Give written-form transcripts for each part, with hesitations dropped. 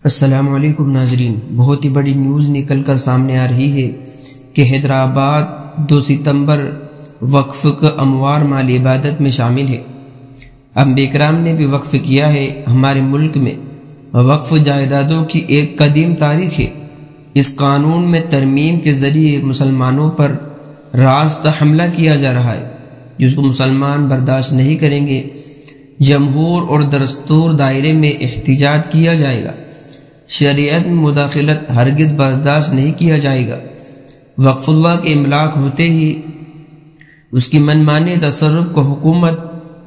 السلام علیکم ناظرین، بہت ہی بڑی نیوز نکل کر سامنے آ رہی ہے کہ حیدرآباد 2 ستمبر وقف کا اموار مال عبادت میں شامل ہے۔ انبیاء کرام نے بھی وقف کیا ہے۔ ہمارے ملک میں وقف جائیدادوں کی ایک قدیم تاریخ ہے۔ اس قانون میں ترمیم کے ذریعے مسلمانوں پر راستہ حملہ کیا جا رہا ہے، جس کو مسلمان برداشت نہیں کریں گے۔ جمہور اور دستور دائرے میں احتجاج کیا جائے گا۔ شریعت میں مداخلت ہرگز برداشت نہیں کیا جائے گا۔ وقف اللہ کے املاک ہوتے ہی اس کی منمانی تصرف کو حکومت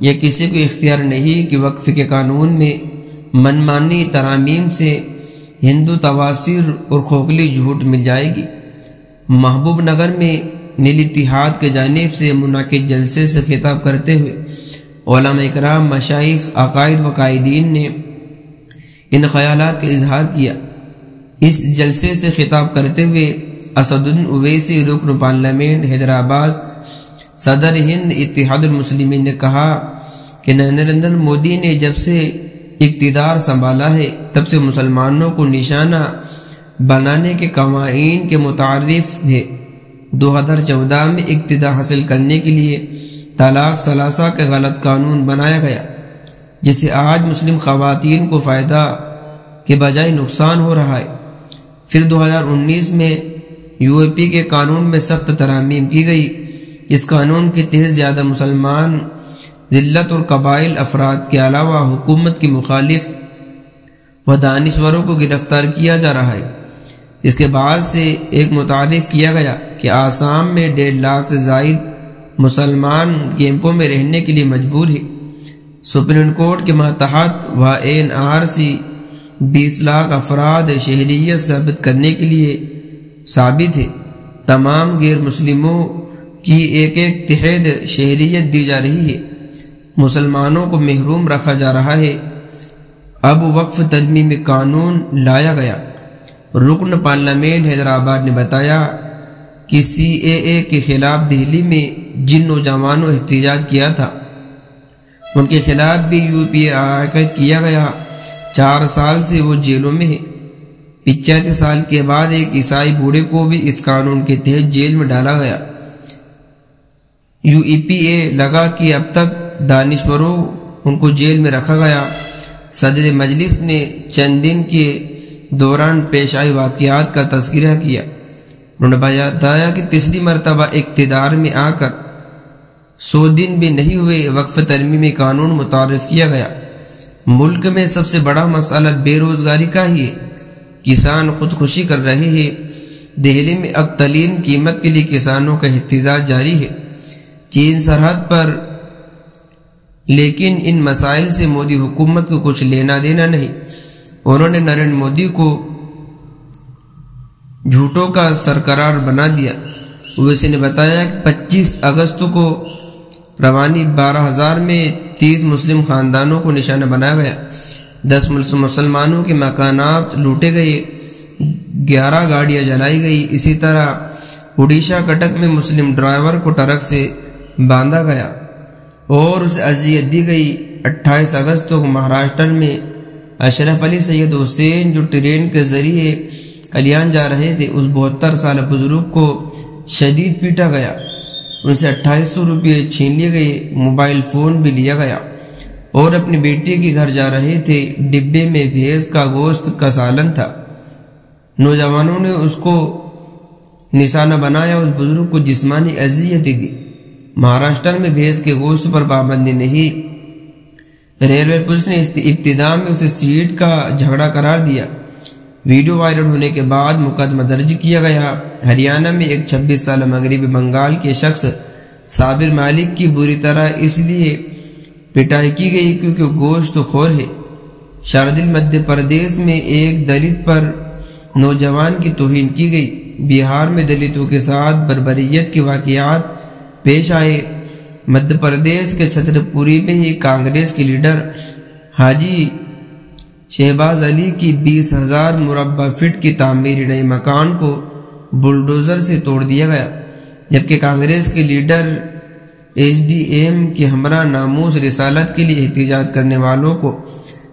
یا کسی کو اختیار نہیں کہ وقف کے قانون میں منمانی ترامیم سے ہندو تواصیر اور کھوکھلی جھوٹ مل جائے گی۔ محبوب نگر میں نیل اتحاد کے جانب سے منعقد جلسے سے خطاب کرتے ہوئے علماء کرام، مشائخ، عقائد و قائدین نے ان خیالات کا اظہار کیا۔ اس جلسے سے خطاب کرتے ہوئے اسد الدین اویسی، رکن پارلیمنٹ حیدرآباد، صدر ہند اتحاد المسلمین نے کہا کہ نریندر مودی نے جب سے اقتدار سنبھالا ہے تب سے مسلمانوں کو نشانہ بنانے کے قوانین کے متعارف ہے۔ 2014 میں اقتدار حاصل کرنے کے لیے طلاق ثلاثہ کا غلط قانون بنایا گیا، جس سے آج مسلم خواتین کو فائدہ کے بجائے نقصان ہو رہا ہے۔ پھر 2019 میں یو پی کے قانون میں سخت ترامیم کی گئی۔ اس قانون کے تحت زیادہ مسلمان ذلت اور قبائل افراد کے علاوہ حکومت کی مخالف و دانشوروں کو گرفتار کیا جا رہا ہے۔ اس کے بعد سے ایک متعارف کیا گیا کہ آسام میں 1.5 لاکھ سے زائد مسلمان کیمپوں میں رہنے کے لیے مجبور ہے۔ سپریم کورٹ کے ماتحت و NRC 20 لاکھ افراد شہریت ثابت کرنے کے لیے ثابت ہے۔ تمام غیر مسلموں کی ایک تحت شہریت دی جا رہی ہے۔ مسلمانوں کو محروم رکھا جا رہا ہے۔ اب وقف ترمیم قانون لایا گیا۔ رکن پارلیمنٹ حیدرآباد نے بتایا کہ CAA کے خلاف دہلی میں جن نوجوانوں احتجاج کیا تھا ان کے خلاف بھی UPA عائد کیا گیا۔ 4 سال سے وہ جیلوں میں ہے۔ 85 سال کے بعد ایک عیسائی بوڑھے کو بھی اس قانون کے تحت جیل میں ڈالا گیا۔ UPA لگا کہ اب تک دانشوروں ان کو جیل میں رکھا گیا۔ صدر مجلس نے چند دن کے دوران پیش آئے واقعات کا تذکرہ کیا۔ انہوں نے بتایا کہ تیسری مرتبہ اقتدار میں آ کر 100 دن بھی نہیں ہوئے وقف ترمیمی قانون متعارف کیا گیا۔ ملک میں سب سے بڑا مسئلہ بے روزگاری کا ہی ہے۔ کسان خودکشی کر رہے ہیں۔ دہلی میں اب ترین قیمت کے لیے کسانوں کا احتجاج جاری ہے، چین سرحد پر۔ لیکن ان مسائل سے مودی حکومت کو کچھ لینا دینا نہیں۔ انہوں نے نریندر مودی کو جھوٹوں کا سرقرار بنا دیا۔ اویسی نے بتایا کہ 25 اگست کو روانی 12,000 میں 30 مسلم خاندانوں کو نشانہ بنایا گیا۔ 10 مسلمانوں کے مکانات لوٹے گئے، 11 گاڑیاں جلائی گئی۔ اسی طرح اڈیشہ کٹک میں مسلم ڈرائیور کو ٹرک سے باندھا گیا اور اسے اذیت دی گئی۔ 28 اگست کو مہاراشٹر میں اشرف علی سید حسین، جو ٹرین کے ذریعے کلیان جا رہے تھے، اس 72 سالہ بزرگ کو شدید پیٹا گیا۔ ان سے 2800 روپے چھین لیے گئے، موبائل فون بھی لیا گیا، اور اپنی بیٹی کے گھر جا رہے تھے۔ ڈبے میں بھینس کا گوشت کا سالن تھا۔ نوجوانوں نے اس کو نشانہ بنایا، اس بزرگ کو جسمانی اذیت دی۔ مہاراشٹر میں بھینس کے گوشت پر پابندی نہیں۔ ریلوے پولیس نے ابتدا میں اسے سیٹ کا جھگڑا قرار دیا۔ ویڈیو وائرل ہونے کے بعد مقدمہ درج کیا گیا۔ ہریانہ میں ایک 26 سالہ مغربی بنگال کے شخص صابر مالک کی بری طرح اس لیے پٹائی کی گئی کیونکہ گوشت خور ہے۔ شاردل مدھیہ پردیش میں ایک دلت پر نوجوان کی توہین کی گئی۔ بہار میں دلتوں کے ساتھ بربریت کے واقعات پیش آئے۔ مدھیہ پردیش کے چھتر پوری میں ہی کانگریس کے لیڈر حاجی شہباز علی کی 20,000 مربع فٹ کی تعمیری نئے مکان کو بلڈوزر سے توڑ دیا گیا، جبکہ کانگریس کے لیڈر SDM کے ہمراہ ناموس رسالت کے لیے احتجاج کرنے والوں کو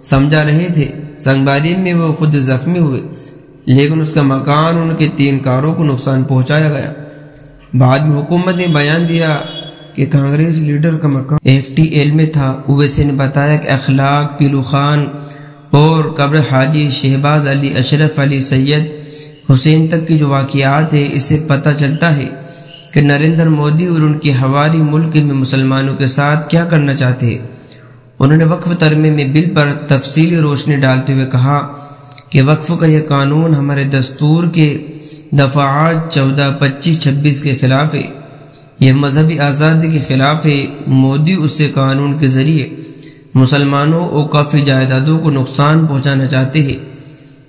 سمجھا رہے تھے۔ سنگباری میں وہ خود زخمی ہوئے، لیکن اس کا مکان ان کے 3 کاروں کو نقصان پہنچایا گیا۔ بعد میں حکومت نے بیان دیا کہ کانگریس لیڈر کا مکان FTL میں تھا۔ اویسی نے بتایا کہ اخلاق، پیلو خان اور قبر حاجی شہباز علی، اشرف علی، سید حسین تک کی جو واقعات ہیں، اس سے پتہ چلتا ہے کہ نریندر مودی اور ان کے حواری ملک میں مسلمانوں کے ساتھ کیا کرنا چاہتے ہیں۔ انہوں نے وقف ترمیمی بل پر تفصیلی روشنی ڈالتے ہوئے کہا کہ وقف کا یہ قانون ہمارے دستور کے دفعات 14، 25، 26 کے خلاف ہے۔ یہ مذہبی آزادی کے خلاف ہے۔ مودی اس سے قانون کے ذریعے مسلمانوں اور کافی جائیدادوں کو نقصان پہنچانا چاہتے ہیں۔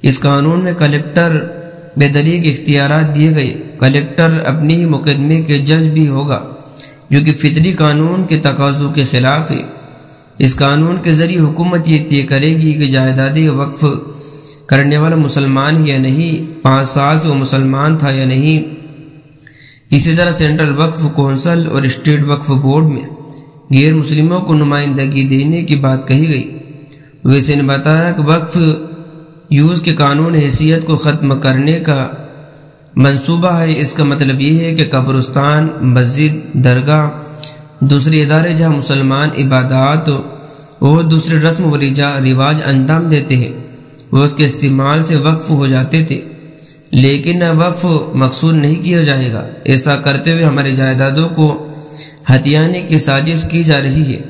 اس قانون میں کلیکٹر بے دلیل اختیارات دیے گئے۔ کلیکٹر اپنی ہی مقدمے کے جج بھی ہوگا، جو کہ فطری قانون کے تقاضوں کے خلاف ہے۔ اس قانون کے ذریعے حکومت یہ طے کرے گی کہ جائیدادیں وقف کرنے والا مسلمان ہے یا نہیں، 5 سال سے وہ مسلمان تھا یا نہیں۔ اسی طرح سینٹرل وقف کونسل اور اسٹیٹ وقف بورڈ میں غیر مسلموں کو نمائندگی دینے کی بات کہی گئی۔ ویسے نے بتایا کہ وقف یوز کے قانون حیثیت کو ختم کرنے کا منصوبہ ہے۔ اس کا مطلب یہ ہے کہ قبرستان، مسجد، درگاہ، دوسرے ادارے جہاں مسلمان عبادات اور دوسرے رسم و رواج انجام دیتے ہیں، وہ اس کے استعمال سے وقف ہو جاتے تھے، لیکن وقف مقصود نہیں کیا جائے گا۔ ایسا کرتے ہوئے ہمارے جائیدادوں کو ہتھیانے کی سازش کی جا رہی ہے۔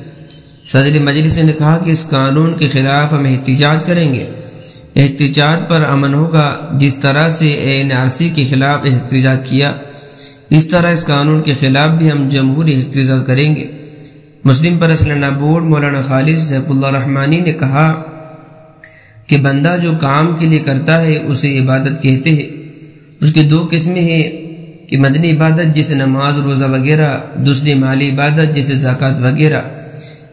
صدر مجلس نے کہا کہ اس قانون کے خلاف ہم احتجاج کریں گے۔ احتجاج پر امن ہوگا۔ جس طرح سے NRC کے خلاف احتجاج کیا، اس طرح اس قانون کے خلاف بھی ہم جمہوری احتجاج کریں گے۔ مسلم پرسنل بورڈ مولانا خالد سیف اللہ رحمانی نے کہا کہ بندہ جو کام کے لیے کرتا ہے اسے عبادت کہتے ہیں۔ اس کی 2 قسمیں ہیں کہ مدنی عبادت جیسے نماز، روزہ وغیرہ، دوسری مالی عبادت جیسے زکوٰۃ وغیرہ۔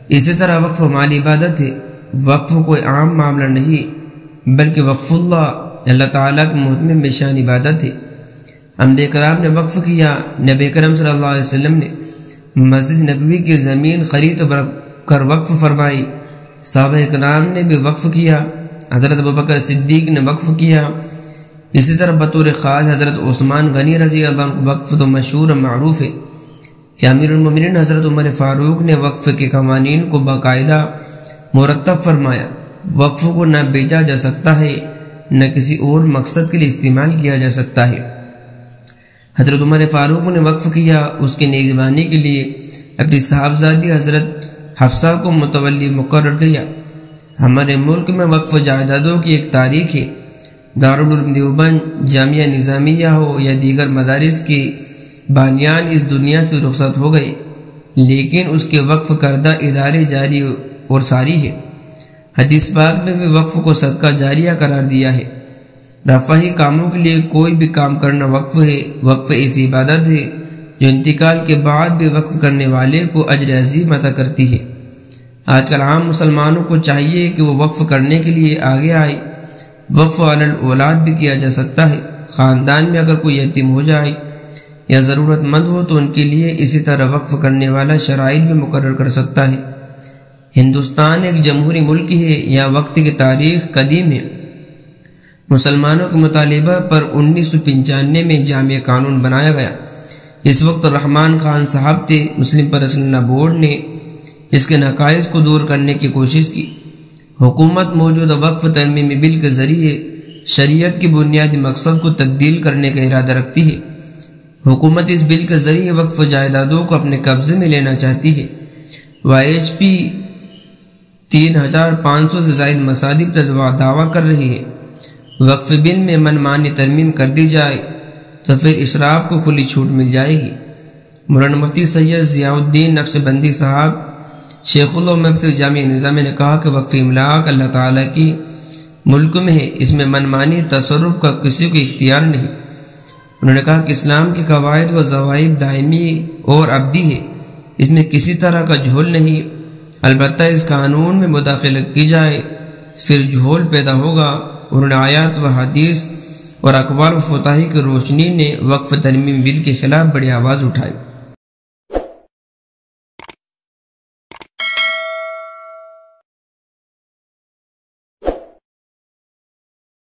اسی طرح وقف مالی عبادت ہے۔ وقف کوئی عام معاملہ نہیں، بلکہ وقف اللہ تعالیٰ کے محکم میں شان عبادت ہے۔ انبیاء کرام نے وقف کیا۔ نبی کرم صلی اللہ علیہ وسلم نے مسجد نبوی کی زمین خرید کر وقف فرمائی۔ صحابہ کرام نے بھی وقف کیا۔ حضرت ابوبکر صدیق نے وقف کیا۔ اسی طرح بطور خاص حضرت عثمان غنی رضی اللہ عنہ وقف تو مشہور و معروف ہے کہ امیر المومنین حضرت عمر فاروق نے وقف کے قوانین کو باقاعدہ مرتب فرمایا۔ وقف کو نہ بیچا جا سکتا ہے، نہ کسی اور مقصد کے لیے استعمال کیا جا سکتا ہے۔ حضرت عمر فاروق نے وقف کیا، اس کے نگرانی کے لیے اپنی صاحبزادی حضرت حفصہ کو متولی مقرر کیا۔ ہمارے ملک میں وقف جائیدادوں کی ایک تاریخ ہے۔ دارالعلوم دیوبند، جامعہ نظامیہ ہو یا دیگر مدارس کی بانیان اس دنیا سے رخصت ہو گئے، لیکن اس کے وقف کردہ ادارے جاری اور ساری ہے۔ حدیث پاک میں بھی وقف کو صدقہ جاریہ قرار دیا ہے۔ رفاہی کاموں کے لیے کوئی بھی کام کرنا وقف ہے۔ وقف ایسی عبادت ہے جو انتقال کے بعد بھی وقف کرنے والے کو اجر عظیم عطا کرتی ہے۔ آج کل عام مسلمانوں کو چاہیے کہ وہ وقف کرنے کے لیے آگے آئے۔ وقف علی الاولاد بھی کیا جا سکتا ہے۔ خاندان میں اگر کوئی یتیم ہو جائے یا ضرورت مند ہو تو ان کے لیے اسی طرح وقف کرنے والا شرائط بھی مقرر کر سکتا ہے۔ ہندوستان ایک جمہوری ملک ہے، یا وقت کی تاریخ قدیم ہے۔ مسلمانوں کے مطالبہ پر 1995 میں جامع قانون بنایا گیا۔ اس وقت رحمان خان صاحب تھے۔ مسلم پرسنل بورڈ نے اس کے نقائص کو دور کرنے کی کوشش کی۔ حکومت موجودہ وقف ترمیمی بل کے ذریعے شریعت کی بنیادی مقصد کو تبدیل کرنے کا ارادہ رکھتی ہے۔ حکومت اس بل کے ذریعے وقف جائیدادوں کو اپنے قبضے میں لینا چاہتی ہے۔ YHP 3500 سے زائد مساجد پر دعویٰ کر رہی ہے۔ وقف بل میں منمانی ترمیم کر دی جائے تو پھر اشراف کو کھلی چھوٹ مل جائے گی۔ مولانا مفتی سید ضیاء الدین نقشبندی صاحب شیخ اللہ مفتی جامع نظامیہ نے کہا کہ وقف املاک اللہ تعالیٰ کی ملک میں ہے، اس میں منمانی تصرف کا کسی کو اختیار نہیں۔ انہوں نے کہا کہ اسلام کے قواعد و ضوابط دائمی اور ابدی ہے، اس میں کسی طرح کا جھول نہیں۔ البتہ اس قانون میں مداخلت کی جائے پھر جھول پیدا ہوگا۔ انہوں نے آیات و حدیث اور اقوال و فتاحی کی روشنی نے وقف ترمیم بل کے خلاف بڑی آواز اٹھائی۔